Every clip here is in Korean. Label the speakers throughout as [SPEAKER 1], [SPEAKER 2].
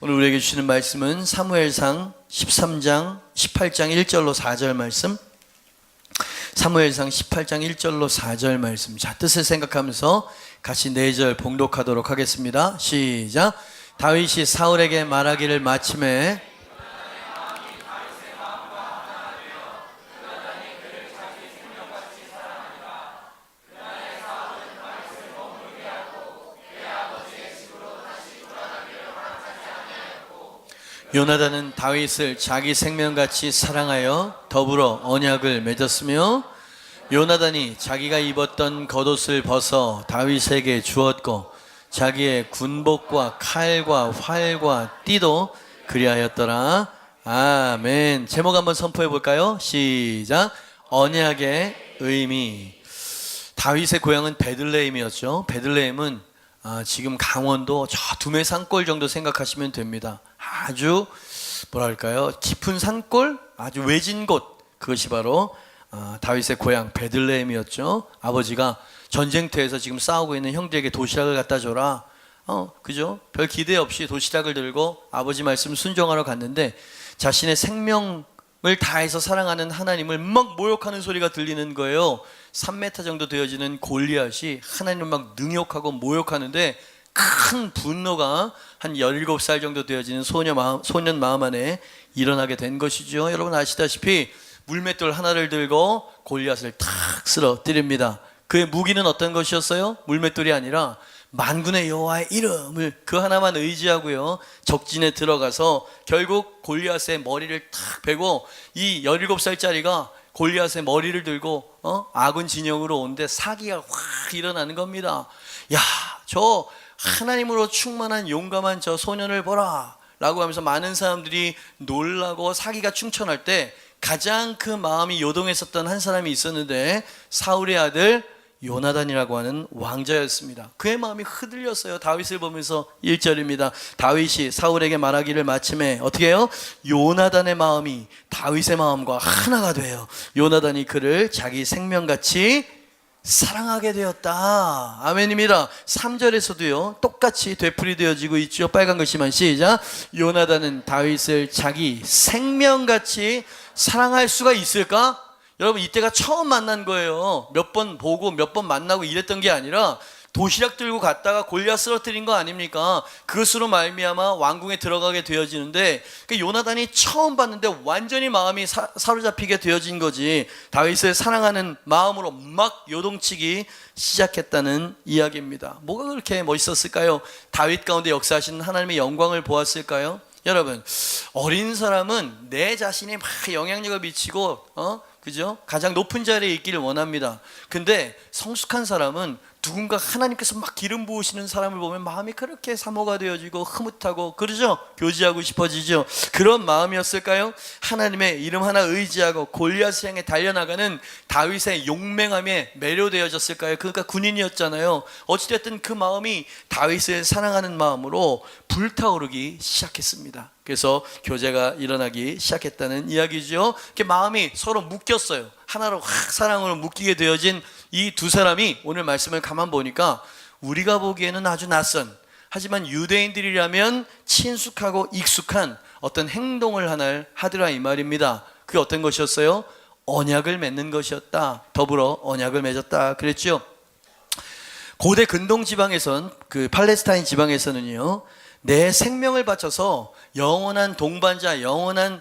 [SPEAKER 1] 오늘 우리에게 주시는 말씀은 사무엘상 13장 18장 1절로 4절 말씀, 사무엘상 18장 1절로 4절 말씀. 자, 뜻을 생각하면서 같이 4절 봉독하도록 하겠습니다. 시작. 다윗이 사울에게 말하기를 마침에 요나단은 다윗을 자기 생명같이 사랑하여 더불어 언약을 맺었으며, 요나단이 자기가 입었던 겉옷을 벗어 다윗에게 주었고 자기의 군복과 칼과 활과 띠도 그리하였더라. 아멘. 제목 한번 선포해 볼까요? 시작. 언약의 의미. 다윗의 고향은 베들레헴이었죠. 베들레헴은 지금 강원도 저 두메 산골 정도 생각하시면 됩니다. 아주 뭐랄까요, 깊은 산골, 아주 외진 곳, 그것이 바로 다윗의 고향 베들레헴이었죠. 아버지가 전쟁터에서 지금 싸우고 있는 형제에게 도시락을 갖다 줘라, 그죠? 별 기대 없이 도시락을 들고 아버지 말씀 순종하러 갔는데 자신의 생명을 다해서 사랑하는 하나님을 막 모욕하는 소리가 들리는 거예요. 3m 정도 되어지는 골리앗이 하나님을 막 능욕하고 모욕하는데 큰 분노가 한 17살 정도 되어지는 소년 마음 안에 일어나게 된 것이죠. 여러분 아시다시피 물맷돌 하나를 들고 골리앗을 탁 쓰러뜨립니다. 그의 무기는 어떤 것이었어요? 물맷돌이 아니라 만군의 여호와의 이름을 그 하나만 의지하고요, 적진에 들어가서 결국 골리앗의 머리를 탁 베고, 이 17살짜리가 골리앗의 머리를 들고 아군 진영으로 오는데 사기가 확 일어나는 겁니다. 야, 저 하나님으로 충만한 용감한 저 소년을 보라 라고 하면서 많은 사람들이 놀라고 사기가 충천할 때 가장 그 마음이 요동했었던 한 사람이 있었는데, 사울의 아들 요나단이라고 하는 왕자였습니다. 그의 마음이 흔들렸어요. 다윗을 보면서 1절입니다. 다윗이 사울에게 말하기를 마침에 어떻게 해요? 요나단의 마음이 다윗의 마음과 하나가 돼요. 요나단이 그를 자기 생명같이 사랑하게 되었다. 아멘입니다. 3절에서도요 똑같이 되풀이되어지고 있죠. 빨간 글씨만 시작. 요나단은 다윗을 자기 생명같이 사랑할 수가 있을까? 여러분, 이때가 처음 만난 거예요. 몇 번 보고 몇 번 만나고 이랬던 게 아니라 도시락 들고 갔다가 골리앗 쓰러뜨린 거 아닙니까? 그것으로 말미암아 왕궁에 들어가게 되어지는데, 그 요나단이 처음 봤는데 완전히 마음이 사로잡히게 되어진 거지. 다윗을 사랑하는 마음으로 막 요동치기 시작했다는 이야기입니다. 뭐가 그렇게 멋있었을까요? 다윗 가운데 역사하시는 하나님의 영광을 보았을까요? 여러분, 어린 사람은 내 자신이 막 영향력을 미치고 그죠? 가장 높은 자리에 있기를 원합니다. 근데 성숙한 사람은 누군가 하나님께서 막 기름 부으시는 사람을 보면 마음이 그렇게 사모가 되어지고 흐뭇하고 그러죠? 교제하고 싶어지죠? 그런 마음이었을까요? 하나님의 이름 하나 의지하고 골리앗을 향해 달려나가는 다윗의 용맹함에 매료되어졌을까요? 그러니까 군인이었잖아요. 어찌됐든 그 마음이 다윗을 사랑하는 마음으로 불타오르기 시작했습니다. 그래서 교제가 일어나기 시작했다는 이야기죠. 이렇게 마음이 서로 묶였어요. 하나로 확 사랑으로 묶이게 되어진 이 두 사람이 오늘 말씀을 가만 보니까 우리가 보기에는 아주 낯선, 하지만 유대인들이라면 친숙하고 익숙한 어떤 행동을 하나 하더라 이 말입니다. 그게 어떤 것이었어요? 언약을 맺는 것이었다. 더불어 언약을 맺었다 그랬죠. 고대 근동 지방에선, 그 팔레스타인 지방에서는요, 내 생명을 바쳐서 영원한 동반자, 영원한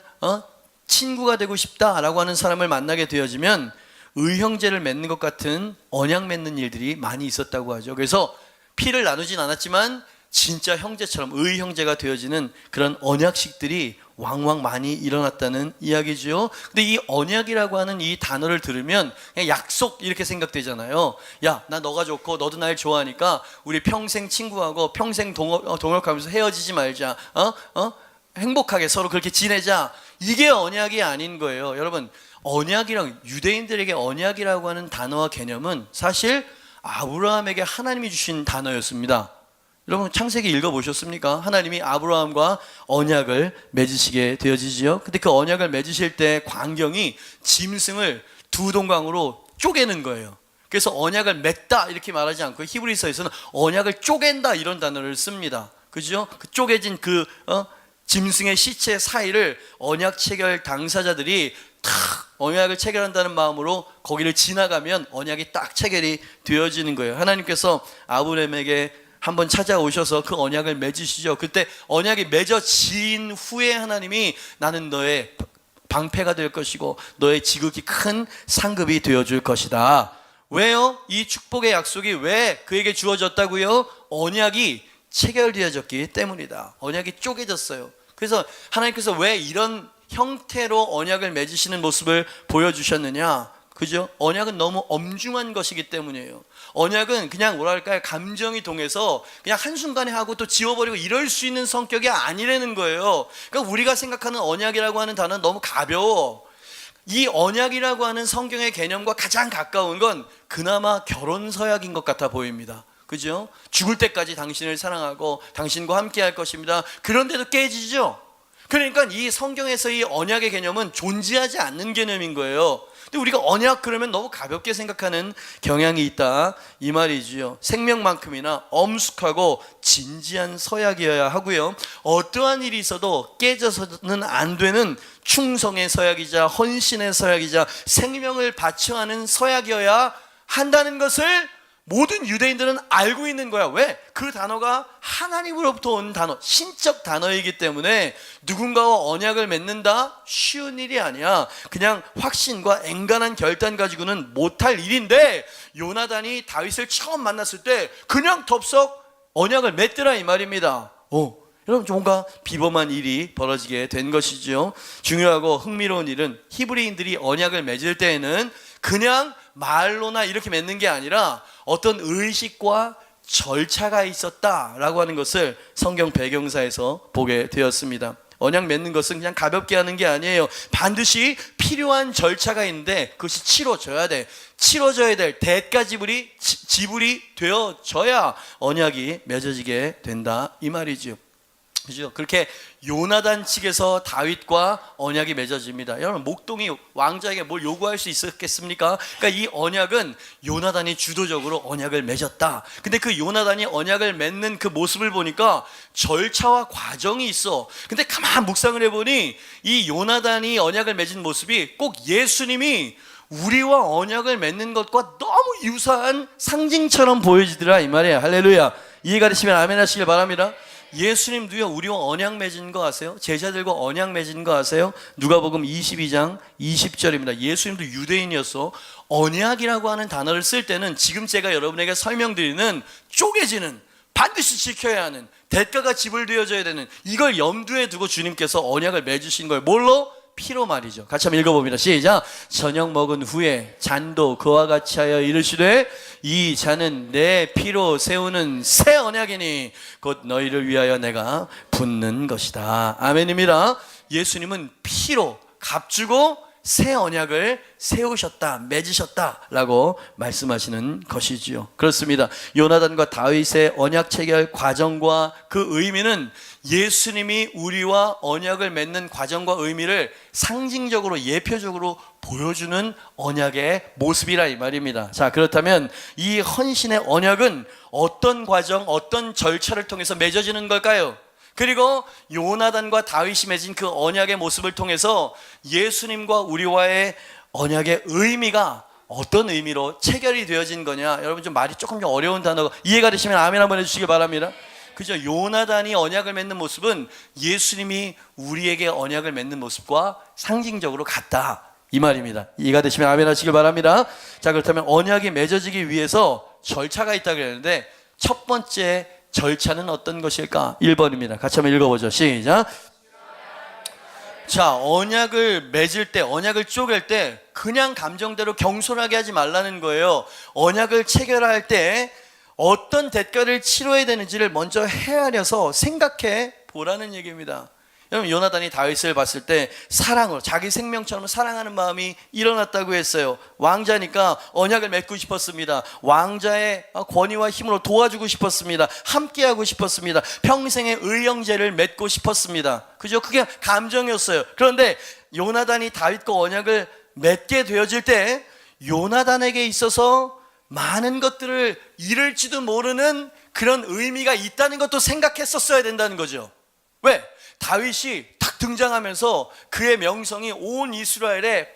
[SPEAKER 1] 친구가 되고 싶다라고 하는 사람을 만나게 되어지면 의형제를 맺는 것 같은 언약 맺는 일들이 많이 있었다고 하죠. 그래서 피를 나누진 않았지만 진짜 형제처럼 의형제가 되어지는 그런 언약식들이 왕왕 많이 일어났다는 이야기죠. 근데 이 언약이라고 하는 이 단어를 들으면 그냥 약속 이렇게 생각되잖아요. 야, 나 너가 좋고 너도 날 좋아하니까 우리 평생 친구하고 평생 동역하면서 헤어지지 말자. 행복하게 서로 그렇게 지내자. 이게 언약이 아닌 거예요. 여러분, 언약이랑, 유대인들에게 언약이라고 하는 단어와 개념은 사실 아브라함에게 하나님이 주신 단어였습니다. 여러분, 창세기 읽어보셨습니까? 하나님이 아브라함과 언약을 맺으시게 되어지지요. 근데 그 언약을 맺으실 때 광경이 짐승을 두 동강으로 쪼개는 거예요. 그래서 언약을 맺다 이렇게 말하지 않고 히브리서에서는 언약을 쪼갠다 이런 단어를 씁니다. 그죠? 그 쪼개진 짐승의 시체 사이를 언약 체결 당사자들이 탁 언약을 체결한다는 마음으로 거기를 지나가면 언약이 딱 체결이 되어지는 거예요. 하나님께서 아브라함에게 한번 찾아오셔서 그 언약을 맺으시죠. 그때 언약이 맺어진 후에 하나님이 나는 너의 방패가 될 것이고 너의 지극히 큰 상급이 되어줄 것이다. 왜요? 이 축복의 약속이 왜 그에게 주어졌다고요? 언약이 체결되어졌기 때문이다. 언약이 쪼개졌어요. 그래서 하나님께서 왜 이런 형태로 언약을 맺으시는 모습을 보여주셨느냐? 그죠? 언약은 너무 엄중한 것이기 때문이에요. 언약은 그냥 뭐랄까요? 감정이 동해서 그냥 한순간에 하고 또 지워버리고 이럴 수 있는 성격이 아니라는 거예요. 그러니까 우리가 생각하는 언약이라고 하는 단어는 너무 가벼워. 이 언약이라고 하는 성경의 개념과 가장 가까운 건 그나마 결혼 서약인 것 같아 보입니다. 그죠? 죽을 때까지 당신을 사랑하고 당신과 함께 할 것입니다. 그런데도 깨지죠? 그러니까 이 성경에서 이 언약의 개념은 존재하지 않는 개념인 거예요. 근데 우리가 언약 그러면 너무 가볍게 생각하는 경향이 있다 이 말이지요. 생명만큼이나 엄숙하고 진지한 서약이어야 하고요. 어떠한 일이 있어도 깨져서는 안 되는 충성의 서약이자 헌신의 서약이자 생명을 바쳐 하는 서약이어야 한다는 것을 모든 유대인들은 알고 있는 거야. 왜? 그 단어가 하나님으로부터 온 단어, 신적 단어이기 때문에 누군가와 언약을 맺는다? 쉬운 일이 아니야. 그냥 확신과 앵간한 결단 가지고는 못할 일인데 요나단이 다윗을 처음 만났을 때 그냥 덥석 언약을 맺더라 이 말입니다. 여러분 뭔가 비범한 일이 벌어지게 된 것이죠. 중요하고 흥미로운 일은 히브리인들이 언약을 맺을 때에는 그냥 말로나 이렇게 맺는 게 아니라 어떤 의식과 절차가 있었다라고 하는 것을 성경 배경사에서 보게 되었습니다. 언약 맺는 것은 그냥 가볍게 하는 게 아니에요. 반드시 필요한 절차가 있는데 그것이 치러져야 돼. 치러져야 될 대가 지불이 되어져야 언약이 맺어지게 된다 이 말이죠. 그죠? 그렇게 요나단 측에서 다윗과 언약이 맺어집니다. 여러분 목동이 왕자에게 뭘 요구할 수 있었겠습니까? 그러니까 이 언약은 요나단이 주도적으로 언약을 맺었다. 근데 그 요나단이 언약을 맺는 그 모습을 보니까 절차와 과정이 있어. 근데 가만 묵상을 해보니 이 요나단이 언약을 맺은 모습이 꼭 예수님이 우리와 언약을 맺는 것과 너무 유사한 상징처럼 보여지더라 이 말이에요. 할렐루야. 이해가 되시면 아멘 하시길 바랍니다. 예수님도요 우리와 언약 맺은 거 아세요? 제자들과 언약 맺은 거 아세요? 누가복음 22장 20절입니다. 예수님도 유대인이었어. 언약이라고 하는 단어를 쓸 때는 지금 제가 여러분에게 설명드리는 쪼개지는 반드시 지켜야 하는 대가가 지불되어져야 되는 이걸 염두에 두고 주님께서 언약을 맺으신 거예요. 뭘로? 피로 말이죠. 같이 한번 읽어봅니다. 시작. 저녁 먹은 후에 잔도 그와 같이 하여 이르시되 이 잔은 내 피로 세우는 새 언약이니 곧 너희를 위하여 내가 붓는 것이다. 아멘입니다. 예수님은 피로 값주고 새 언약을 세우셨다, 맺으셨다라고 말씀하시는 것이지요. 그렇습니다. 요나단과 다윗의 언약 체결 과정과 그 의미는 예수님이 우리와 언약을 맺는 과정과 의미를 상징적으로 예표적으로 보여주는 언약의 모습이라 이 말입니다. 자, 그렇다면 이 헌신의 언약은 어떤 과정, 어떤 절차를 통해서 맺어지는 걸까요? 그리고 요나단과 다윗이 맺은 그 언약의 모습을 통해서 예수님과 우리와의 언약의 의미가 어떤 의미로 체결이 되어진 거냐. 여러분 좀 말이 조금 어려운 단어가 이해가 되시면 아멘 한번 해주시기 바랍니다. 그죠? 요나단이 언약을 맺는 모습은 예수님이 우리에게 언약을 맺는 모습과 상징적으로 같다 이 말입니다. 이해가 되시면 아멘 하시길 바랍니다. 자, 그렇다면 언약이 맺어지기 위해서 절차가 있다고 그랬는데 첫 번째 절차는 어떤 것일까? 1번입니다. 같이 한번 읽어보죠. 시작. 자, 언약을 맺을 때, 언약을 쪼갤 때 그냥 감정대로 경솔하게 하지 말라는 거예요. 언약을 체결할 때 어떤 대가를 치러야 되는지를 먼저 헤아려서 생각해 보라는 얘기입니다. 여러분 요나단이 다윗을 봤을 때 사랑으로 자기 생명처럼 사랑하는 마음이 일어났다고 했어요. 왕자니까 언약을 맺고 싶었습니다. 왕자의 권위와 힘으로 도와주고 싶었습니다. 함께하고 싶었습니다. 평생의 의형제를 맺고 싶었습니다. 그죠? 그게 감정이었어요. 그런데 요나단이 다윗과 언약을 맺게 되어질 때 요나단에게 있어서 많은 것들을 잃을지도 모르는 그런 의미가 있다는 것도 생각했었어야 된다는 거죠. 왜? 다윗이 탁 등장하면서 그의 명성이 온 이스라엘에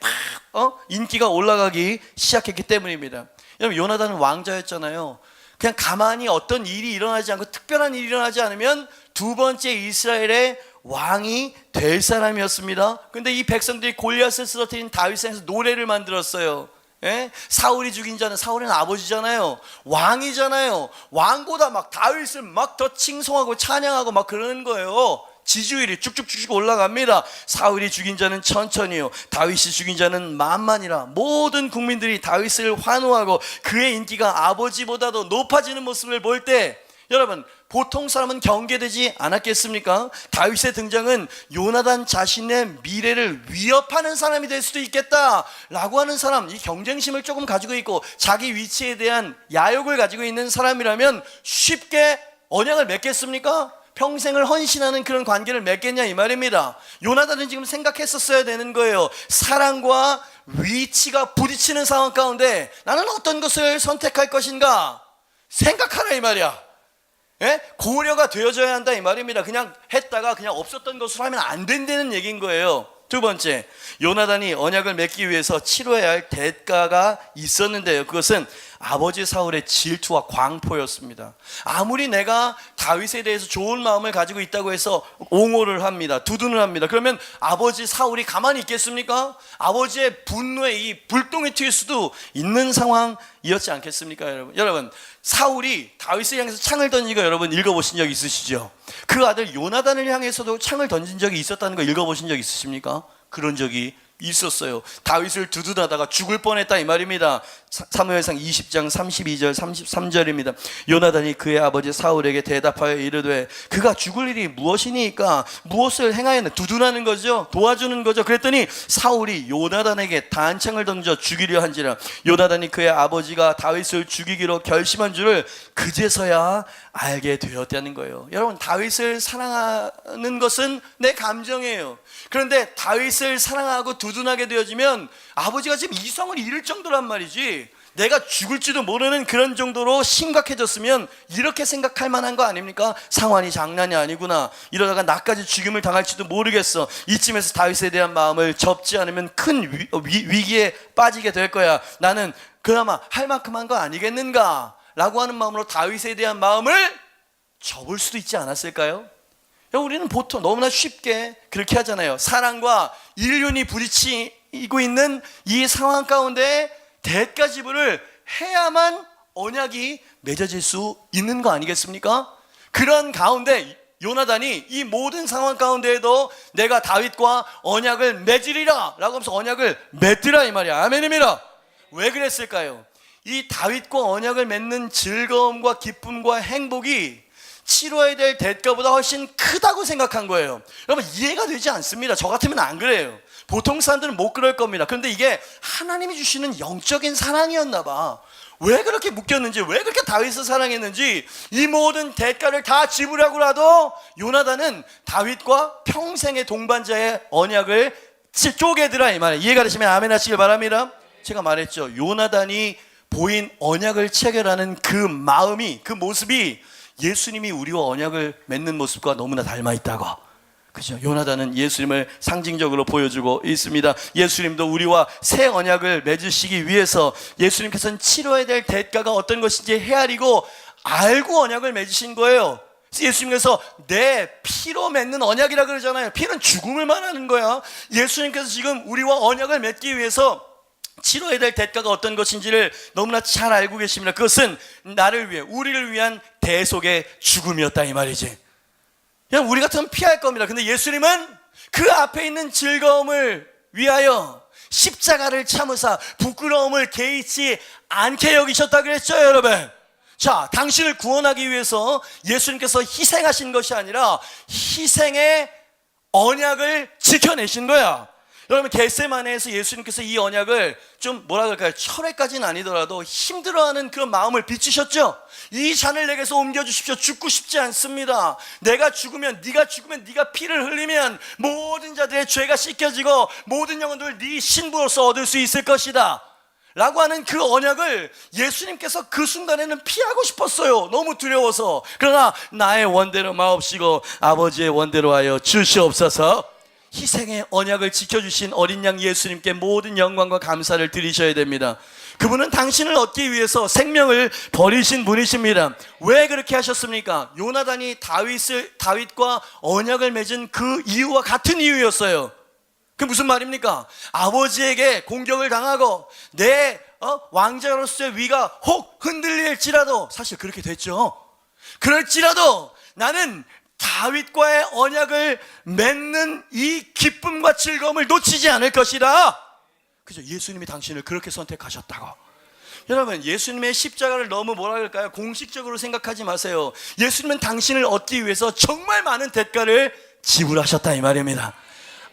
[SPEAKER 1] 인기가 올라가기 시작했기 때문입니다. 여러분, 요나단은 왕자였잖아요. 그냥 가만히 어떤 일이 일어나지 않고 특별한 일이 일어나지 않으면 두 번째 이스라엘의 왕이 될 사람이었습니다. 근데 이 백성들이 골리앗을 쓰러뜨린 다윗을 향해서 노래를 만들었어요. 예? 사울이 죽인 자는, 사울은 아버지잖아요. 왕이잖아요. 왕보다 막 다윗을 막 더 칭송하고 찬양하고 막 그러는 거예요. 지지율이 쭉쭉쭉 올라갑니다. 사울이 죽인 자는 천천히요, 다윗이 죽인 자는 만만이라. 모든 국민들이 다윗을 환호하고 그의 인기가 아버지보다도 높아지는 모습을 볼 때, 여러분, 보통 사람은 경계되지 않았겠습니까? 다윗의 등장은 요나단 자신의 미래를 위협하는 사람이 될 수도 있겠다라고 하는 사람, 이 경쟁심을 조금 가지고 있고 자기 위치에 대한 야욕을 가지고 있는 사람이라면 쉽게 언약을 맺겠습니까? 평생을 헌신하는 그런 관계를 맺겠냐 이 말입니다. 요나단은 지금 생각했었어야 되는 거예요. 사랑과 위치가 부딪히는 상황 가운데 나는 어떤 것을 선택할 것인가 생각하라 이 말이야. 예? 고려가 되어져야 한다 이 말입니다. 그냥 했다가 그냥 없었던 것으로 하면 안 된다는 얘기인 거예요. 두 번째, 요나단이 언약을 맺기 위해서 치러야 할 대가가 있었는데요, 그것은 아버지 사울의 질투와 광포였습니다. 아무리 내가 다윗에 대해서 좋은 마음을 가지고 있다고 해서 옹호를 합니다, 두둔을 합니다. 그러면 아버지 사울이 가만히 있겠습니까? 아버지의 분노에 이 불똥이 튈 수도 있는 상황이었지 않겠습니까? 여러분, 사울이 다윗을 향해서 창을 던진 거 여러분 읽어보신 적 있으시죠? 그 아들 요나단을 향해서도 창을 던진 적이 있었다는 거 읽어보신 적 있으십니까? 그런 적이 있었어요. 다윗을 두둔하다가 죽을 뻔했다 이 말입니다. 사무엘상 20장 32절 33절입니다. 요나단이 그의 아버지 사울에게 대답하여 이르되 그가 죽을 일이 무엇이니까 무엇을 행하였나. 두둔하는 거죠, 도와주는 거죠. 그랬더니 사울이 요나단에게 단창을 던져 죽이려 한지라. 요나단이 그의 아버지가 다윗을 죽이기로 결심한 줄을 그제서야 알게 되었다는 거예요. 여러분, 다윗을 사랑하는 것은 내 감정이에요. 그런데 다윗을 사랑하고 두둔하게 되어지면 아버지가 지금 이성을 잃을 정도란 말이지, 내가 죽을지도 모르는 그런 정도로 심각해졌으면 이렇게 생각할 만한 거 아닙니까? 상황이 장난이 아니구나, 이러다가 나까지 죽임을 당할지도 모르겠어, 이쯤에서 다윗에 대한 마음을 접지 않으면 큰 위기에 빠지게 될 거야, 나는 그나마 할 만큼 한 거 아니겠는가 라고 하는 마음으로 다윗에 대한 마음을 접을 수도 있지 않았을까요? 우리는 보통 너무나 쉽게 그렇게 하잖아요. 사랑과 인륜이 부딪히고 있는 이 상황 가운데 대가 지불을 해야만 언약이 맺어질 수 있는 거 아니겠습니까? 그런 가운데 요나단이 이 모든 상황 가운데에도 내가 다윗과 언약을 맺으리라 라고 하면서 언약을 맺더라 이 말이야. 아멘입니다. 왜 그랬을까요? 이 다윗과 언약을 맺는 즐거움과 기쁨과 행복이 치러야 될 대가보다 훨씬 크다고 생각한 거예요. 여러분, 이해가 되지 않습니다. 저 같으면 안 그래요. 보통 사람들은 못 그럴 겁니다. 그런데 이게 하나님이 주시는 영적인 사랑이었나 봐. 왜 그렇게 묶였는지, 왜 그렇게 다윗을 사랑했는지, 이 모든 대가를 다 지불하고라도 요나단은 다윗과 평생의 동반자의 언약을 쪼개더라 이 말이에요. 이해가 되시면 아멘 하시길 바랍니다. 제가 말했죠, 요나단이 보인 언약을 체결하는 그 마음이, 그 모습이 예수님이 우리와 언약을 맺는 모습과 너무나 닮아 있다고. 그죠? 요나단은 예수님을 상징적으로 보여주고 있습니다. 예수님도 우리와 새 언약을 맺으시기 위해서 예수님께서는 치러야 될 대가가 어떤 것인지 헤아리고 알고 언약을 맺으신 거예요. 예수님께서 내 피로 맺는 언약이라 그러잖아요. 피는 죽음을 말하는 거야. 예수님께서 지금 우리와 언약을 맺기 위해서 치러야 될 대가가 어떤 것인지를 너무나 잘 알고 계십니다. 그것은 나를 위해, 우리를 위한 대속의 죽음이었다 이 말이지. 그냥 우리 같으면 피할 겁니다. 근데 예수님은 그 앞에 있는 즐거움을 위하여 십자가를 참으사 부끄러움을 개의치 않게 여기셨다 그랬죠, 여러분. 자, 당신을 구원하기 위해서 예수님께서 희생하신 것이 아니라 희생의 언약을 지켜내신 거야. 여러분, 겟세마네에서 예수님께서 이 언약을 좀 뭐라 그럴까요? 철회까지는 아니더라도 힘들어하는 그런 마음을 비추셨죠. 이 잔을 내게서 옮겨주십시오. 죽고 싶지 않습니다. 내가 죽으면, 네가 피를 흘리면 모든 자들의 죄가 씻겨지고 모든 영혼들을 네 신부로서 얻을 수 있을 것이다 라고 하는 그 언약을 예수님께서 그 순간에는 피하고 싶었어요. 너무 두려워서. 그러나 나의 원대로 마옵시고 아버지의 원대로 하여 주시옵소서. 희생의 언약을 지켜주신 어린 양 예수님께 모든 영광과 감사를 드리셔야 됩니다. 그분은 당신을 얻기 위해서 생명을 버리신 분이십니다. 왜 그렇게 하셨습니까? 요나단이 다윗과 언약을 맺은 그 이유와 같은 이유였어요. 그 무슨 말입니까? 아버지에게 공격을 당하고 내 왕자로서의 위가 혹 흔들릴지라도, 사실 그렇게 됐죠. 그럴지라도 나는 다윗과의 언약을 맺는 이 기쁨과 즐거움을 놓치지 않을 것이다. 그죠? 예수님이 당신을 그렇게 선택하셨다고. 여러분, 예수님의 십자가를 너무 뭐라 그럴까요? 공식적으로 생각하지 마세요. 예수님은 당신을 얻기 위해서 정말 많은 대가를 지불하셨다 이 말입니다.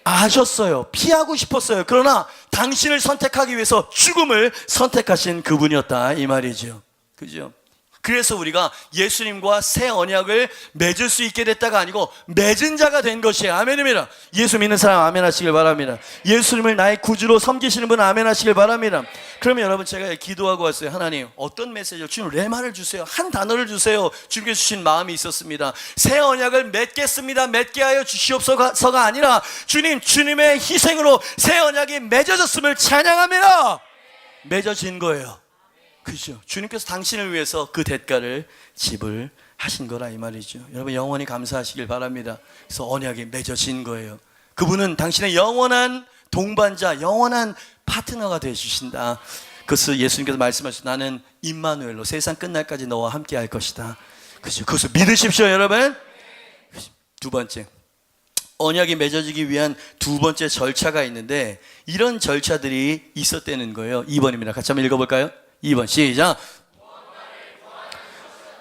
[SPEAKER 1] 아셨어요. 피하고 싶었어요. 그러나 당신을 선택하기 위해서 죽음을 선택하신 그분이었다 이 말이죠. 그죠? 그래서 우리가 예수님과 새 언약을 맺을 수 있게 됐다가 아니고 맺은 자가 된 것이에요. 아멘입니다. 예수 믿는 사람 아멘 하시길 바랍니다. 예수님을 나의 구주로 섬기시는 분 아멘 하시길 바랍니다. 그러면 여러분, 제가 기도하고 왔어요. 하나님, 어떤 메시지를, 주님 레마를 주세요. 한 단어를 주세요. 주님께 주신 마음이 있었습니다. 새 언약을 맺겠습니다. 맺게 하여 주시옵소서가 아니라 주님, 주님의 희생으로 새 언약이 맺어졌음을 찬양합니다. 맺어진 거예요. 그죠? 주님께서 당신을 위해서 그 대가를 지불하신 거라 이 말이죠. 여러분, 영원히 감사하시길 바랍니다. 그래서 언약이 맺어진 거예요. 그분은 당신의 영원한 동반자, 영원한 파트너가 되어주신다. 그것을 예수님께서 말씀하셨죠. 나는 임마누엘로 세상 끝날까지 너와 함께 할 것이다. 그죠? 그것을 믿으십시오, 여러분. 두 번째, 언약이 맺어지기 위한 두 번째 절차가 있는데, 이런 절차들이 있었다는 거예요. 2번입니다. 같이 한번 읽어볼까요? 2번 시작.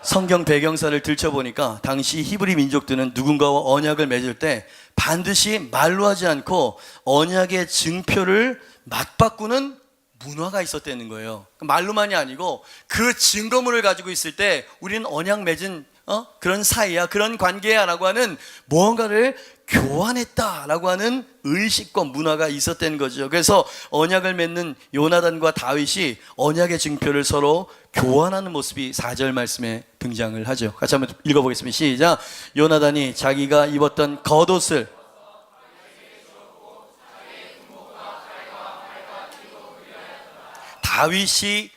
[SPEAKER 1] 성경 배경사를 들춰보니까 당시 히브리 민족들은 누군가와 언약을 맺을 때 반드시 말로 하지 않고 언약의 증표를 맞바꾸는 문화가 있었다는 거예요. 말로만이 아니고 그 증거물을 가지고 있을 때 우리는 언약 맺은 그런 사이야, 그런 관계야 라고 하는 무언가를 교환했다라고 하는 의식과 문화가 있었던 거죠. 그래서 언약을 맺는 요나단과 다윗이 언약의 증표를 서로 교환하는 모습이 4절 말씀에 등장을 하죠. 같이 한번 읽어보겠습니다. 시작. 요나단이 자기가 입었던 겉옷을 다윗이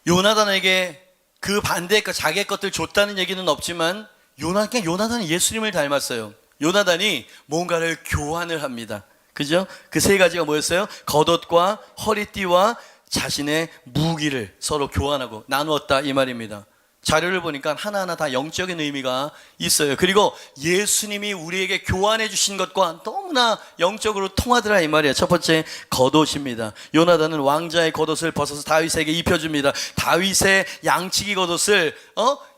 [SPEAKER 1] 요나단에게 그 반대의 자기의 것들 줬다는 얘기는 없지만 요나단이 예수님을 닮았어요. 요나단이 뭔가를 교환을 합니다. 그죠? 그 세 가지가 뭐였어요? 겉옷과 허리띠와 자신의 무기를 서로 교환하고 나누었다 이 말입니다. 자료를 보니까 하나하나 다 영적인 의미가 있어요. 그리고 예수님이 우리에게 교환해 주신 것과 너무나 영적으로 통하더라 이 말이에요. 첫 번째, 겉옷입니다. 요나단은 왕자의 겉옷을 벗어서 다윗에게 입혀줍니다. 다윗의 양치기 겉옷을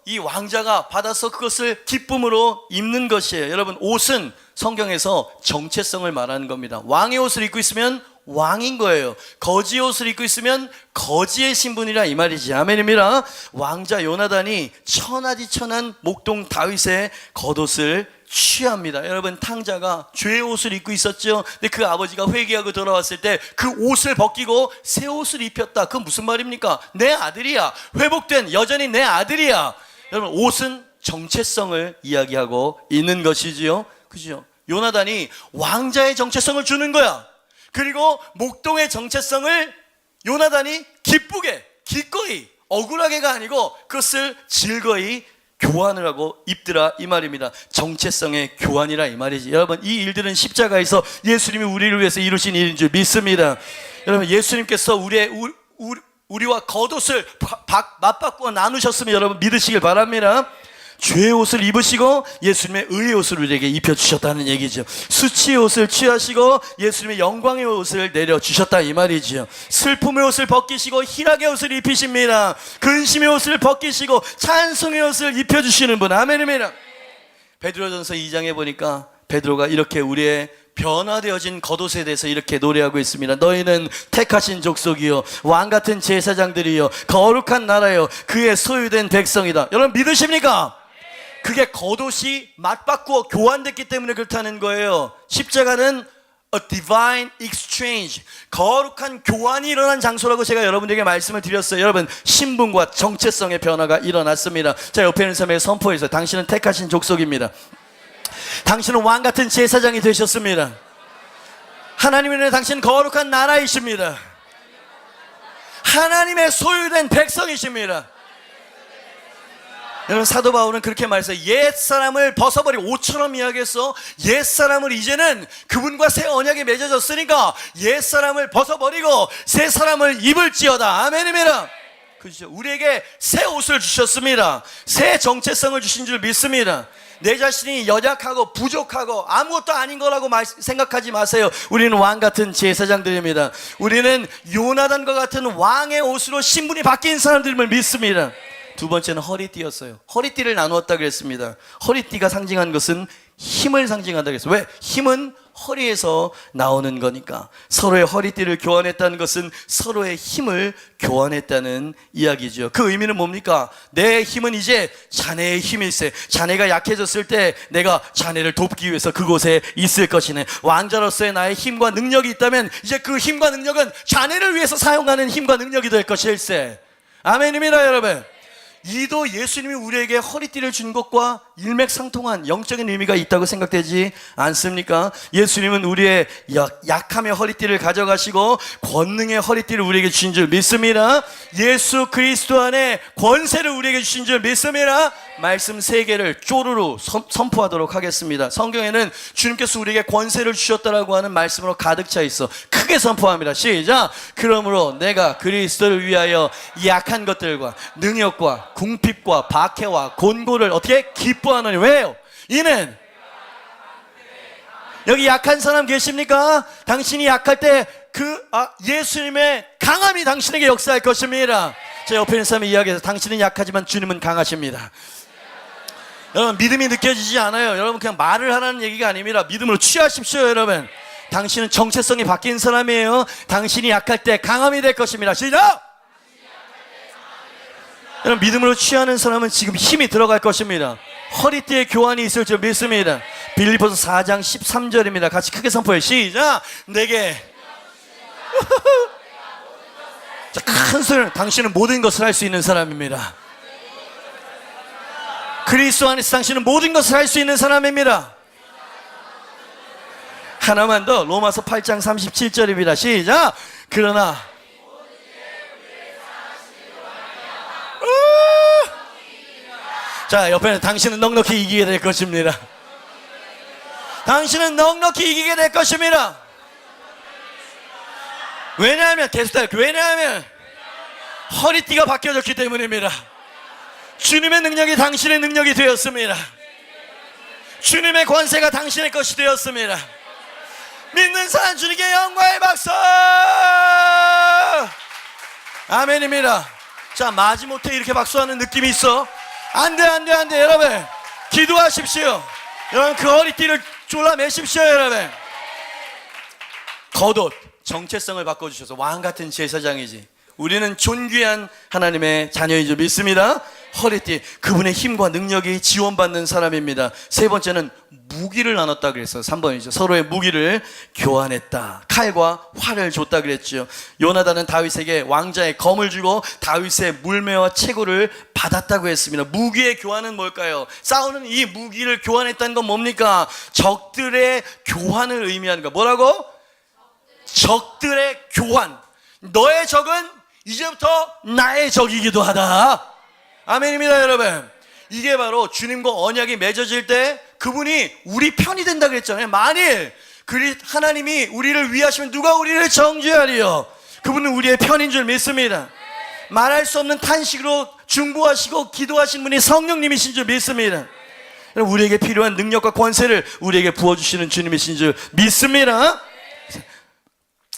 [SPEAKER 1] 이 왕자가 받아서 그것을 기쁨으로 입는 것이에요. 여러분, 옷은 성경에서 정체성을 말하는 겁니다. 왕의 옷을 입고 있으면 왕인 거예요. 거지의 옷을 입고 있으면 거지의 신분이라 이 말이지. 아멘입니다. 왕자 요나단이 천하디천한 목동 다윗의 겉옷을 취합니다. 여러분, 탕자가 죄의 옷을 입고 있었죠. 근데 그 아버지가 회개하고 돌아왔을 때 그 옷을 벗기고 새 옷을 입혔다. 그건 무슨 말입니까? 내 아들이야. 회복된 여전히 내 아들이야. 여러분, 옷은 정체성을 이야기하고 있는 것이지요. 그죠? 요나단이 왕자의 정체성을 주는 거야. 그리고 목동의 정체성을 요나단이 기쁘게, 기꺼이, 억울하게가 아니고 그것을 즐거이 교환을 하고 입더라 이 말입니다. 정체성의 교환이라 이 말이지. 여러분, 이 일들은 십자가에서 예수님이 우리를 위해서 이루신 일인 줄 믿습니다. 여러분, 예수님께서 우리와 겉옷을 맞바꾸어 나누셨으면 여러분 믿으시길 바랍니다. 죄의 옷을 입으시고 예수님의 의의 옷을 우리에게 입혀주셨다는 얘기죠. 수치의 옷을 취하시고 예수님의 영광의 옷을 내려주셨다 이 말이죠. 슬픔의 옷을 벗기시고 희락의 옷을 입히십니다. 근심의 옷을 벗기시고 찬송의 옷을 입혀주시는 분. 아멘입니다. 베드로전서 2장에 보니까 베드로가 이렇게 우리의 변화되어진 겉옷에 대해서 이렇게 노래하고 있습니다. 너희는 택하신 족속이요 왕같은 제사장들이요 거룩한 나라요 그의 소유된 백성이다. 여러분 믿으십니까? 그게 겉옷이 맞바꾸어 교환됐기 때문에 그렇다는 거예요. 십자가는 A divine exchange, 거룩한 교환이 일어난 장소라고 제가 여러분들에게 말씀을 드렸어요. 여러분, 신분과 정체성의 변화가 일어났습니다. 자, 옆에 있는 사람에게 선포해서 당신은 택하신 족속입니다. 당신은 왕같은 제사장이 되셨습니다. 하나님의 은혜로 당신은 거룩한 나라이십니다. 하나님의 소유된 백성이십니다. 여러분, 사도 바울은 그렇게 말했어요. 옛사람을 벗어버리고, 옷처럼 이야기했어. 옛사람을 이제는 그분과 새 언약이 맺어졌으니까 옛사람을 벗어버리고 새 사람을 입을지어다. 아멘입니다. 그렇죠. 우리에게 새 옷을 주셨습니다. 새 정체성을 주신 줄 믿습니다. 내 자신이 연약하고 부족하고 아무것도 아닌 거라고 생각하지 마세요. 우리는 왕같은 제사장들입니다. 우리는 요나단과 같은 왕의 옷으로 신분이 바뀐 사람들임을 믿습니다. 두 번째는 허리띠였어요. 허리띠를 나누었다 그랬습니다. 허리띠가 상징한 것은 힘을 상징한다 그랬어요. 왜? 힘은 허리에서 나오는 거니까. 서로의 허리띠를 교환했다는 것은 서로의 힘을 교환했다는 이야기죠. 그 의미는 뭡니까? 내 힘은 이제 자네의 힘일세. 자네가 약해졌을 때 내가 자네를 돕기 위해서 그곳에 있을 것이네. 왕자로서의 나의 힘과 능력이 있다면 이제 그 힘과 능력은 자네를 위해서 사용하는 힘과 능력이 될 것일세. 아멘입니다, 여러분. 이도 예수님이 우리에게 허리띠를 준 것과 일맥상통한 영적인 의미가 있다고 생각되지 않습니까? 예수님은 우리의 약함의 허리띠를 가져가시고 권능의 허리띠를 우리에게 주신 줄 믿습니다. 예수 그리스도 안에 권세를 우리에게 주신 줄 믿습니다. 말씀 3개를 쪼르르 선포하도록 하겠습니다. 성경에는 주님께서 우리에게 권세를 주셨다라고 하는 말씀으로 가득 차 있어. 크게 선포합니다. 시작. 그러므로 내가 그리스도를 위하여 약한 것들과 능력과 궁핍과 박해와 곤고를 어떻게 기뻐하느니. 왜요? 이는 여기 약한 사람 계십니까? 당신이 약할 때 예수님의 강함이 당신에게 역사할 것입니다. 제 옆에 있는 사람이 이야기해서 당신은 약하지만 주님은 강하십니다. 여러분, 믿음이 느껴지지 않아요. 여러분, 그냥 말을 하라는 얘기가 아닙니다. 믿음으로 취하십시오. 여러분, 당신은 정체성이 바뀐 사람이에요. 당신이 약할 때 강함이 될 것입니다. 시작! 여러분, 믿음으로 취하는 사람은 지금 힘이 들어갈 것입니다. 허리띠에 교환이 있을 줄 믿습니다. 빌립보서 4장 13절입니다. 같이 크게 선포해. 시작! 내게 자, 큰 소리로 당신은 모든 것을 할 수 있는 사람입니다. 그리스도 안에서 당신은 모든 것을 할 수 있는 사람입니다. 하나만 더, 로마서 8장 37절입니다. 시작! 그러나 자, 옆에는 당신은 넉넉히 이기게 될 것입니다. 당신은 넉넉히 이기게 될 것입니다. 왜냐하면 허리띠가 바뀌어졌기 때문입니다. 주님의 능력이 당신의 능력이 되었습니다. 주님의 권세가 당신의 것이 되었습니다. 믿는 사람 주님께 영광의 박수! 아멘입니다. 자, 마지못해 이렇게 박수하는 느낌이 있어. 안 돼. 여러분, 기도하십시오. 여러분, 그 허리띠를 졸라매십시오. 여러분, 겉옷 정체성을 바꿔주셔서 왕같은 제사장이지. 우리는 존귀한 하나님의 자녀인 줄 믿습니다. 허리띠, 그분의 힘과 능력이 지원받는 사람입니다. 세 번째는 무기를 나눴다 그랬어요. 3번이죠. 서로의 무기를 교환했다. 칼과 활을 줬다 그랬죠. 요나단은 다윗에게 왕자의 검을 주고 다윗의 물매와 채굴을 받았다고 했습니다. 무기의 교환은 뭘까요? 싸우는 이 무기를 교환했다는 건 뭡니까? 적들의 교환을 의미하는 거. 뭐라고? 적들의 교환. 너의 적은 이제부터 나의 적이기도 하다. 아멘입니다, 여러분. 이게 바로 주님과 언약이 맺어질 때 그분이 우리 편이 된다 그랬잖아요. 만일 하나님이 우리를 위하시면 누가 우리를 정죄하리요? 그분은 우리의 편인 줄 믿습니다. 말할 수 없는 탄식으로 중보하시고 기도하신 분이 성령님이신 줄 믿습니다. 우리에게 필요한 능력과 권세를 우리에게 부어주시는 주님이신 줄 믿습니다.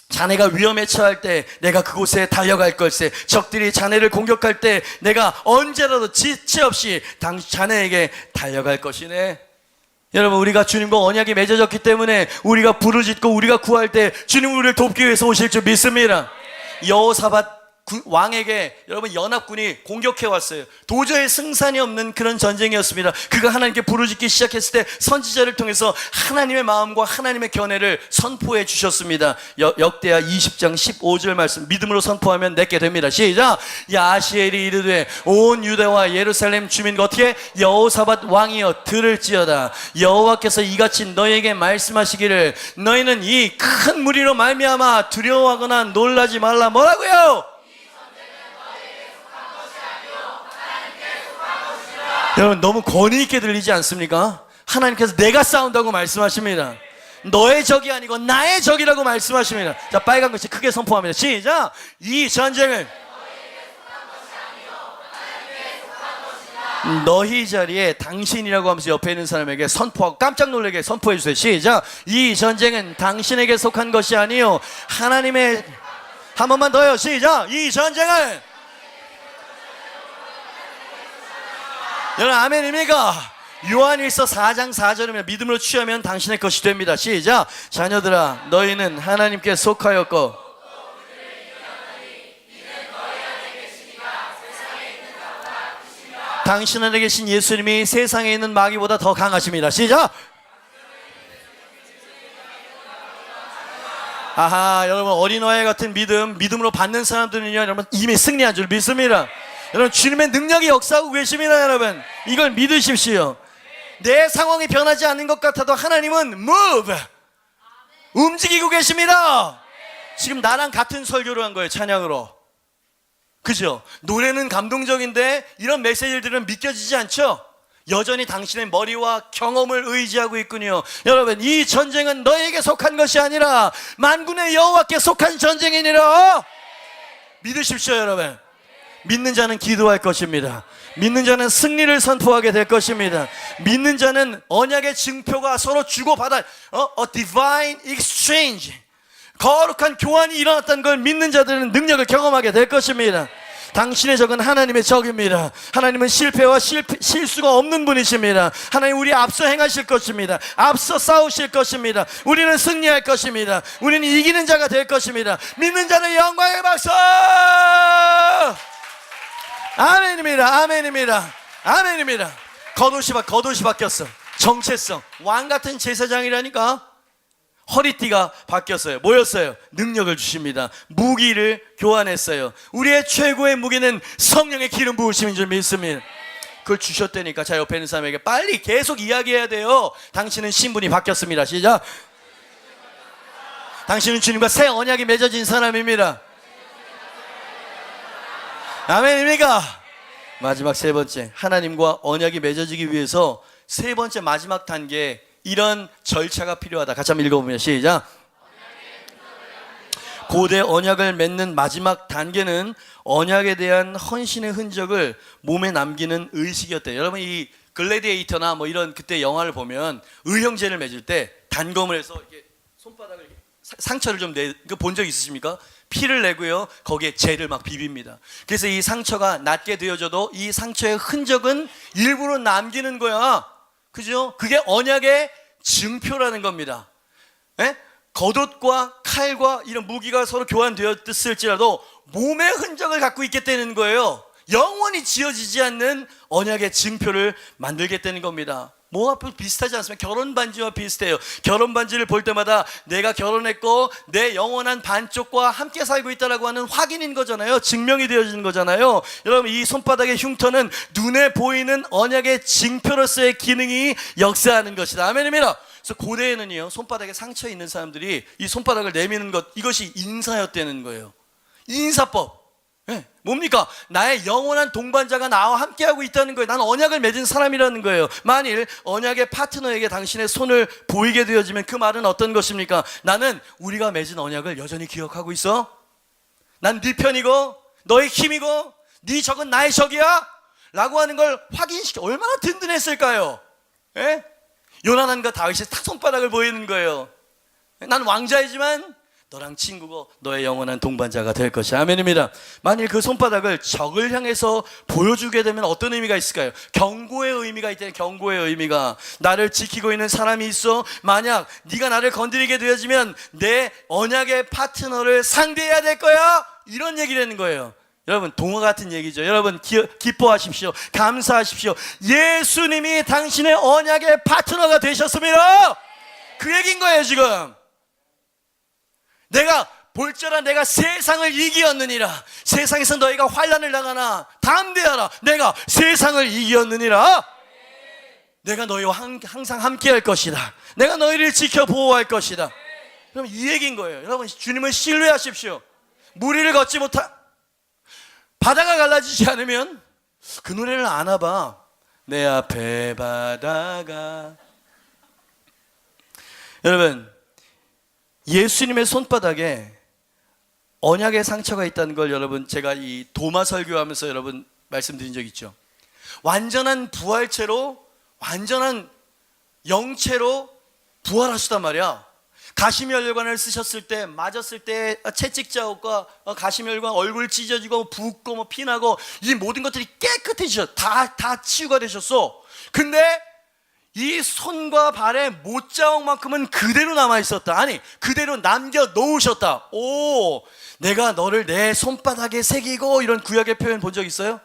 [SPEAKER 1] 자네가 위험에 처할 때 내가 그곳에 달려갈 걸세. 적들이 자네를 공격할 때 내가 언제라도 지체 없이 자네에게 달려갈 것이네. 여러분, 우리가 주님과 언약이 맺어졌기 때문에 우리가 부르짖고 우리가 구할 때 주님 우리를 돕기 위해서 오실 줄 믿습니다. 여호사밧 왕에게 여러분 연합군이 공격해 왔어요. 도저히 승산이 없는 그런 전쟁이었습니다. 그가 하나님께 부르짖기 시작했을 때 선지자를 통해서 하나님의 마음과 하나님의 견해를 선포해 주셨습니다. 역대하 20장 15절 말씀, 믿음으로 선포하면 내게 됩니다. 시작. 야시엘이 이르되 온 유다와 예루살렘 주민과 어떻게 여호사밧 왕이여 들을지어다. 여호와께서 이같이 너희에게 말씀하시기를 너희는 이 큰 무리로 말미암아 두려워하거나 놀라지 말라. 뭐라고요? 여러분 너무 권위 있게 들리지 않습니까? 하나님께서 내가 싸운다고 말씀하십니다. 너의 적이 아니고 나의 적이라고 말씀하십니다. 자, 빨간 글씨 크게 선포합니다. 시작. 이 전쟁은 너희 자리에 당신이라고 하면서 옆에 있는 사람에게 선포하고 깜짝 놀라게 선포해 주세요. 시작. 이 전쟁은 당신에게 속한 것이 아니요 하나님의. 한 번만 더요. 시작. 이 전쟁은. 여러분 아멘입니까? 요한일서 4장 4절이면 믿음으로 취하면 당신의 것이 됩니다. 시작. 자녀들아 너희는 하나님께 속하였고 당신 안에 계신 예수님이 세상에 있는 마귀보다 더 강하십니다. 시작. 아하, 여러분 어린아이 같은 믿음으로 받는 사람들은요 여러분 이미 승리한 줄 믿습니다. 여러분 주님의 능력이 역사하고 계십니다. 여러분 이걸 믿으십시오. 내 상황이 변하지 않는 것 같아도 하나님은 move, 움직이고 계십니다. 지금 나랑 같은 설교를 한 거예요. 찬양으로. 그죠? 노래는 감동적인데 이런 메시지들은 믿겨지지 않죠? 여전히 당신의 머리와 경험을 의지하고 있군요. 여러분 이 전쟁은 너에게 속한 것이 아니라 만군의 여호와께 속한 전쟁이니라. 믿으십시오. 여러분 믿는 자는 기도할 것입니다. 믿는 자는 승리를 선포하게 될 것입니다. 믿는 자는 언약의 증표가 서로 주고받아 a divine exchange, 거룩한 교환이 일어났다는 걸 믿는 자들은 능력을 경험하게 될 것입니다. 당신의 적은 하나님의 적입니다. 하나님은 실패와 실수가 없는 분이십니다. 하나님 우리 앞서 행하실 것입니다. 앞서 싸우실 것입니다. 우리는 승리할 것입니다. 우리는 이기는 자가 될 것입니다. 믿는 자는 영광의 박수. 아멘입니다. 아멘입니다. 아멘입니다. 겉옷이 바뀌었어. 정체성. 왕 같은 제사장이라니까. 허리띠가 바뀌었어요. 뭐였어요? 능력을 주십니다. 무기를 교환했어요. 우리의 최고의 무기는 성령의 기름 부으심인 줄 믿습니다. 그걸 주셨다니까. 자, 옆에 있는 사람에게 빨리 계속 이야기해야 돼요. 당신은 신분이 바뀌었습니다. 시작. 당신은 주님과 새 언약이 맺어진 사람입니다. 아멘입니까? 마지막 세 번째, 하나님과 언약이 맺어지기 위해서 세 번째 마지막 단계, 이런 절차가 필요하다. 같이 한번 읽어보면 시작. 고대 언약을 맺는 마지막 단계는 언약에 대한 헌신의 흔적을 몸에 남기는 의식이었대요. 여러분 이 글래디에이터나 뭐 이런 그때 영화를 보면 의형제를 맺을 때 단검을 해서 이렇게 손바닥을 상처를 좀 본 적 있으십니까? 피를 내고요 거기에 젤을 막 비빕니다. 그래서 이 상처가 낫게 되어져도 이 상처의 흔적은 일부러 남기는 거야. 그죠? 그게 언약의 증표라는 겁니다. 에? 겉옷과 칼과 이런 무기가 서로 교환되었을지라도 몸의 흔적을 갖고 있겠다는 거예요. 영원히 지워지지 않는 언약의 증표를 만들겠다는 겁니다. 뭐와 비슷하지 않습니까? 결혼 반지와 비슷해요. 결혼 반지를 볼 때마다 내가 결혼했고 내 영원한 반쪽과 함께 살고 있다라고 하는 확인인 거잖아요. 증명이 되어지는 거잖아요. 여러분 이 손바닥의 흉터는 눈에 보이는 언약의 징표로서의 기능이 역사하는 것이다. 아멘입니다. 그래서 고대에는요 손바닥에 상처 있는 사람들이 이 손바닥을 내미는 것, 이것이 인사였다는 거예요. 인사법. 네, 뭡니까? 나의 영원한 동반자가 나와 함께하고 있다는 거예요. 나는 언약을 맺은 사람이라는 거예요. 만일 언약의 파트너에게 당신의 손을 보이게 되어지면 그 말은 어떤 것입니까? 나는 우리가 맺은 언약을 여전히 기억하고 있어? 난 네 편이고 너의 힘이고 네 적은 나의 적이야? 라고 하는 걸 확인시켜. 얼마나 든든했을까요? 예? 요나단과 다윗이 딱 손바닥을 보이는 거예요. 난 왕자이지만 너랑 친구고 너의 영원한 동반자가 될 것이야. 아멘입니다. 만일 그 손바닥을 적을 향해서 보여주게 되면 어떤 의미가 있을까요? 경고의 의미가 있다는, 경고의 의미가. 나를 지키고 있는 사람이 있어. 만약 네가 나를 건드리게 되어지면 내 언약의 파트너를 상대해야 될 거야 이런 얘기를 하는 거예요. 여러분, 동화 같은 얘기죠. 여러분, 기뻐하십시오. 감사하십시오. 예수님이 당신의 언약의 파트너가 되셨습니다. 그 얘기인 거예요. 지금 내가 볼지어다 내가 세상을 이기었느니라. 세상에서 너희가 환난을 당하나 담대하라. 내가 세상을 이기었느니라. 내가 너희와 항상 함께 할 것이다. 내가 너희를 지켜 보호할 것이다. 그럼 이 얘기인 거예요. 여러분, 주님을 신뢰하십시오. 무리를 걷지 못한 바다가 갈라지지 않으면 그 노래를 아나 봐. 내 앞에 바다가. 여러분, 예수님의 손바닥에 언약의 상처가 있다는 걸 여러분, 제가 이 도마 설교하면서 여러분 말씀드린 적 있죠. 완전한 부활체로, 완전한 영체로 부활하시단 말이야. 가시면혈관을 쓰셨을 때, 맞았을 때 채찍자국과 가시면혈관 얼굴 찢어지고 붓고 뭐 피나고 이 모든 것들이 깨끗해지셨어. 다 치유가 되셨어. 근데 이 손과 발의 못자국만큼은 그대로 남아있었다. 아니, 그대로 남겨 놓으셨다. 오, 내가 너를 내 손바닥에 새기고, 이런 구약의 표현 본 적 있어요?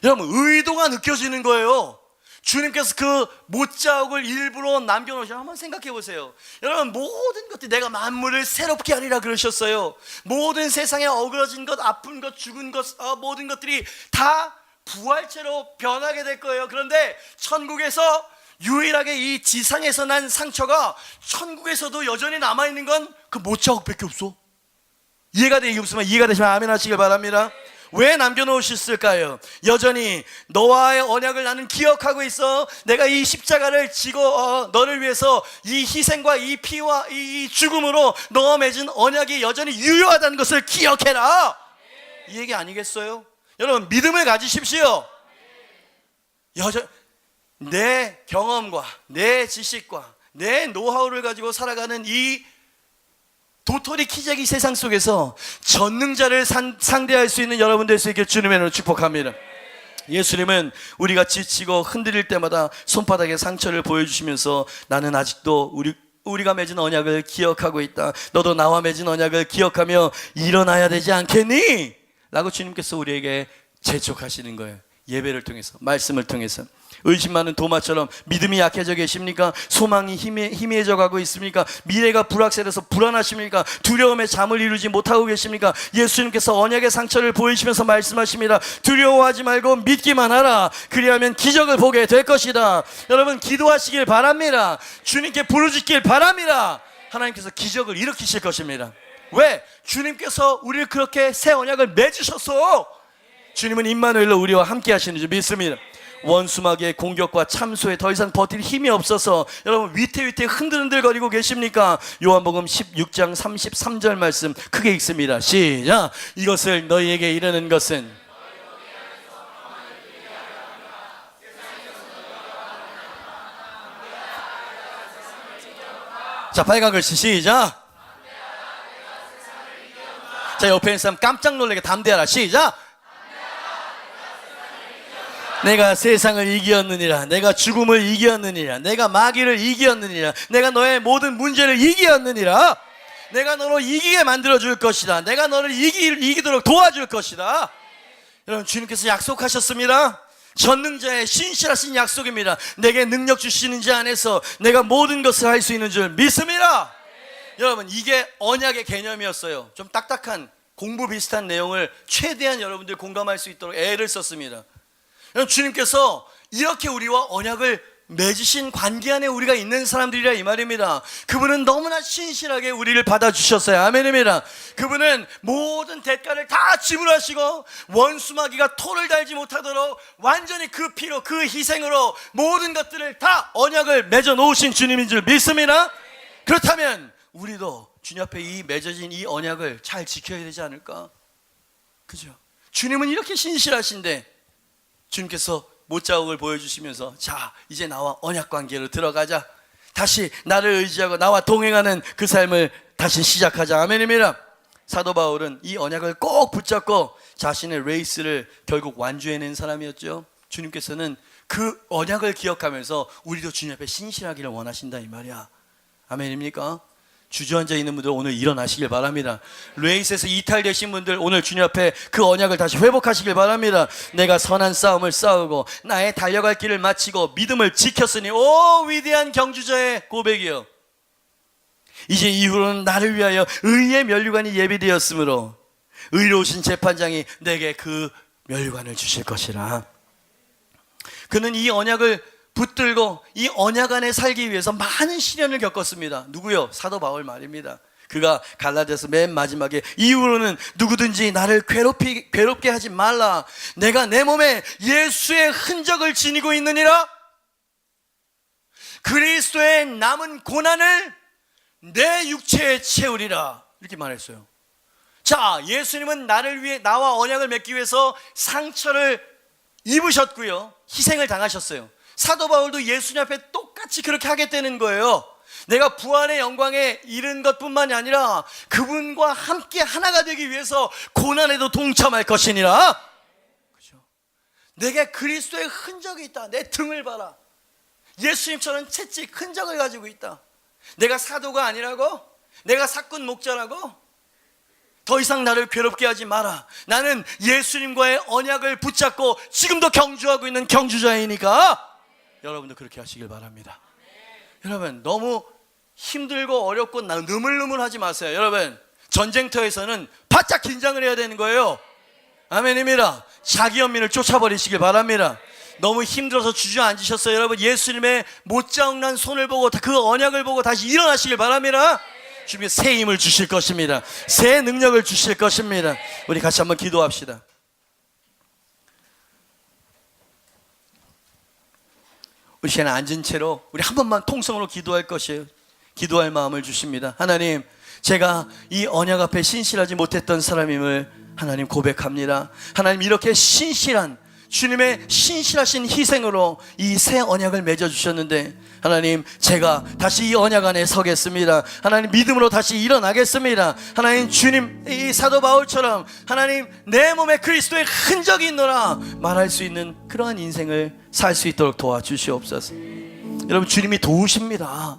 [SPEAKER 1] 여러분, 의도가 느껴지는 거예요. 주님께서 그 못자국을 일부러 남겨놓으셔. 한번 생각해 보세요. 여러분, 모든 것들 내가 만물을 새롭게 하리라 그러셨어요. 모든 세상에 어그러진 것, 아픈 것, 죽은 것, 모든 것들이 다 부활체로 변하게 될 거예요. 그런데 천국에서 유일하게 이 지상에서 난 상처가 천국에서도 여전히 남아있는 건 그 못자국밖에 없어. 이해가 되시면 아멘 하시길 바랍니다. 왜 남겨놓으셨을까요? 여전히 너와의 언약을 나는 기억하고 있어. 내가 이 십자가를 지고 너를 위해서 이 희생과 이 피와 이 죽음으로 너와 맺은 언약이 여전히 유효하다는 것을 기억해라. 이 얘기 아니겠어요? 여러분, 믿음을 가지십시오. 내 경험과 내 지식과 내 노하우를 가지고 살아가는 이 도토리 키재기 세상 속에서 전능자를 상대할 수 있는 여러분 될 수 있게 주님의 이름으로 축복합니다. 예수님은 우리가 지치고 흔들릴 때마다 손바닥에 상처를 보여주시면서 나는 아직도 우리가 맺은 언약을 기억하고 있다. 너도 나와 맺은 언약을 기억하며 일어나야 되지 않겠니? 라고 주님께서 우리에게 재촉하시는 거예요. 예배를 통해서, 말씀을 통해서. 의심 많은 도마처럼 믿음이 약해져 계십니까? 소망이 희미해져 가고 있습니까? 미래가 불확실해서 불안하십니까? 두려움에 잠을 이루지 못하고 계십니까? 예수님께서 언약의 상처를 보이시면서 말씀하십니다. 두려워하지 말고 믿기만 하라. 그리하면 기적을 보게 될 것이다. 여러분, 기도하시길 바랍니다. 주님께 부르짖길 바랍니다. 하나님께서 기적을 일으키실 것입니다. 왜? 주님께서 우리를 그렇게 새 언약을 맺으셨어. 주님은 임마누엘로 우리와 함께 하시는 줄 믿습니다. 원수마귀의 공격과 참소에 더 이상 버틸 힘이 없어서 여러분 위태위태 흔들흔들거리고 계십니까? 요한복음 16장 33절 말씀 크게 읽습니다. 시작. 이것을 너희에게 이르는 것은 자, 빨간 글씨 시작. 자, 옆에 있는 사람 깜짝 놀라게 담대하라. 시작. 내가 세상을 이기었느니라. 내가 죽음을 이기었느니라. 내가 마귀를 이기었느니라. 내가 너의 모든 문제를 이기었느니라. 내가 너로 이기게 만들어줄 것이다. 내가 너를 이기도록 도와줄 것이다. 여러분, 주님께서 약속하셨습니다. 전능자의 신실하신 약속입니다. 내게 능력 주시는 자 안에서 내가 모든 것을 할 수 있는 줄 믿습니다. 여러분, 이게 언약의 개념이었어요. 좀 딱딱한 공부 비슷한 내용을 최대한 여러분들 공감할 수 있도록 애를 썼습니다. 주님께서 이렇게 우리와 언약을 맺으신 관계 안에 우리가 있는 사람들이라 이 말입니다. 그분은 너무나 신실하게 우리를 받아주셨어요. 아멘입니다. 그분은 모든 대가를 다 지불하시고 원수마귀가 토를 달지 못하도록 완전히 그 피로, 그 희생으로 모든 것들을 다 언약을 맺어 놓으신 주님인 줄 믿습니다. 그렇다면 우리도 주님 앞에 이 맺어진 이 언약을 잘 지켜야 되지 않을까? 그죠? 주님은 이렇게 신실하신데 주님께서 못자국을 보여주시면서 자, 이제 나와 언약 관계로 들어가자. 다시 나를 의지하고 나와 동행하는 그 삶을 다시 시작하자. 아멘입니다. 사도 바울은 이 언약을 꼭 붙잡고 자신의 레이스를 결국 완주해낸 사람이었죠. 주님께서는 그 언약을 기억하면서 우리도 주님 앞에 신실하기를 원하신다 이 말이야. 아멘입니까? 주저앉아 있는 분들 오늘 일어나시길 바랍니다. 레이스에서 이탈되신 분들 오늘 주님 앞에 그 언약을 다시 회복하시길 바랍니다. 내가 선한 싸움을 싸우고 나의 달려갈 길을 마치고 믿음을 지켰으니 오 위대한 경주자의 고백이요, 이제 이후로는 나를 위하여 의의 면류관이 예비되었으므로 의로우신 재판장이 내게 그 면류관을 주실 것이라. 그는 이 언약을 붙들고 이 언약 안에 살기 위해서 많은 시련을 겪었습니다. 누구요? 사도 바울 말입니다. 그가 갈라디아서 맨 마지막에 이후로는 누구든지 나를 괴롭게 하지 말라. 내가 내 몸에 예수의 흔적을 지니고 있느니라. 그리스도의 남은 고난을 내 육체에 채우리라. 이렇게 말했어요. 자, 예수님은 나를 위해, 나와 언약을 맺기 위해서 상처를 입으셨고요, 희생을 당하셨어요. 사도 바울도 예수님 앞에 똑같이 그렇게 하겠다는 거예요. 내가 부활의 영광에 이른 것뿐만이 아니라 그분과 함께 하나가 되기 위해서 고난에도 동참할 것이니라. 그렇죠? 내게 그리스도의 흔적이 있다. 내 등을 봐라. 예수님처럼 채찍 흔적을 가지고 있다. 내가 사도가 아니라고? 내가 사꾼 목자라고? 더 이상 나를 괴롭게 하지 마라. 나는 예수님과의 언약을 붙잡고 지금도 경주하고 있는 경주자이니까 여러분도 그렇게 하시길 바랍니다. 여러분, 너무 힘들고 어렵고 느물느물하지 마세요. 여러분, 전쟁터에서는 바짝 긴장을 해야 되는 거예요. 아멘입니다. 자기 연민을 쫓아버리시길 바랍니다. 너무 힘들어서 주저앉으셨어요. 여러분, 예수님의 못자국난 손을 보고 그 언약을 보고 다시 일어나시길 바랍니다. 주님이 새 힘을 주실 것입니다. 새 능력을 주실 것입니다. 우리 같이 한번 기도합시다. 우리 시간에 앉은 채로 우리 한 번만 통성으로 기도할 것이에요. 기도할 마음을 주십니다. 하나님, 제가 이 언약 앞에 신실하지 못했던 사람임을 하나님 고백합니다. 하나님, 이렇게 신실한 주님의 신실하신 희생으로 이 새 언약을 맺어주셨는데 하나님, 제가 다시 이 언약 안에 서겠습니다. 하나님, 믿음으로 다시 일어나겠습니다. 하나님, 주님, 이 사도 바울처럼 하나님, 내 몸에 그리스도의 흔적이 있노라 말할 수 있는 그러한 인생을 살 수 있도록 도와주시옵소서. 여러분, 주님이 도우십니다.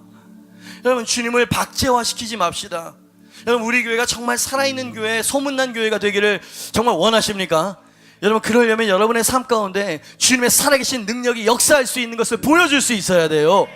[SPEAKER 1] 여러분, 주님을 박제화시키지 맙시다. 여러분, 우리 교회가 정말 살아있는 교회, 소문난 교회가 되기를 정말 원하십니까? 여러분, 그러려면 여러분의 삶 가운데 주님의 살아계신 능력이 역사할 수 있는 것을 보여줄 수 있어야 돼요.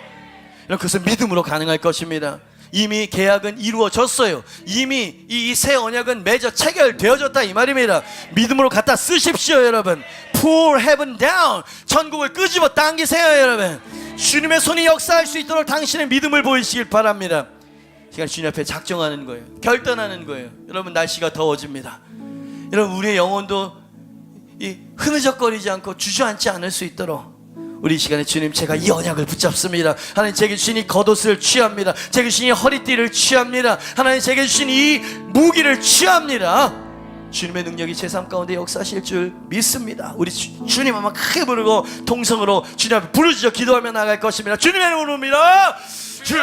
[SPEAKER 1] 여러분, 그것은 믿음으로 가능할 것입니다. 이미 계약은 이루어졌어요. 이미 이 새 언약은 맺어 체결되어졌다 이 말입니다. 믿음으로 갖다 쓰십시오. 여러분, Pour heaven down, 천국을 끄집어 당기세요. 여러분, 주님의 손이 역사할 수 있도록 당신의 믿음을 보이시길 바랍니다. 시간 주님 앞에 작정하는 거예요. 결단하는 거예요. 여러분, 날씨가 더워집니다. 여러분, 우리의 영혼도 흐느적거리지 않고 주저앉지 않을 수 있도록 우리 이 시간에 주님, 제가 이 언약을 붙잡습니다. 하나님, 제게 주신 이 겉옷을 취합니다. 제게 주신 이 허리띠를 취합니다. 하나님, 제게 주신 이 무기를 취합니다. 주님의 능력이 제 삶 가운데 역사하실 줄 믿습니다. 우리 주님 한번 크게 부르고 통성으로 주님 앞에 부르짖어 기도하며 나갈 것입니다. 주님의 이름으로 부릅니다. 주여!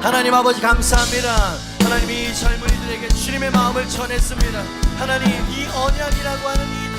[SPEAKER 1] 하나님 아버지, 감사합니다. 하나님, 이 젊은이들에게 주님의 마음을 전했습니다. 하나님, 이 언약이라고 하는 이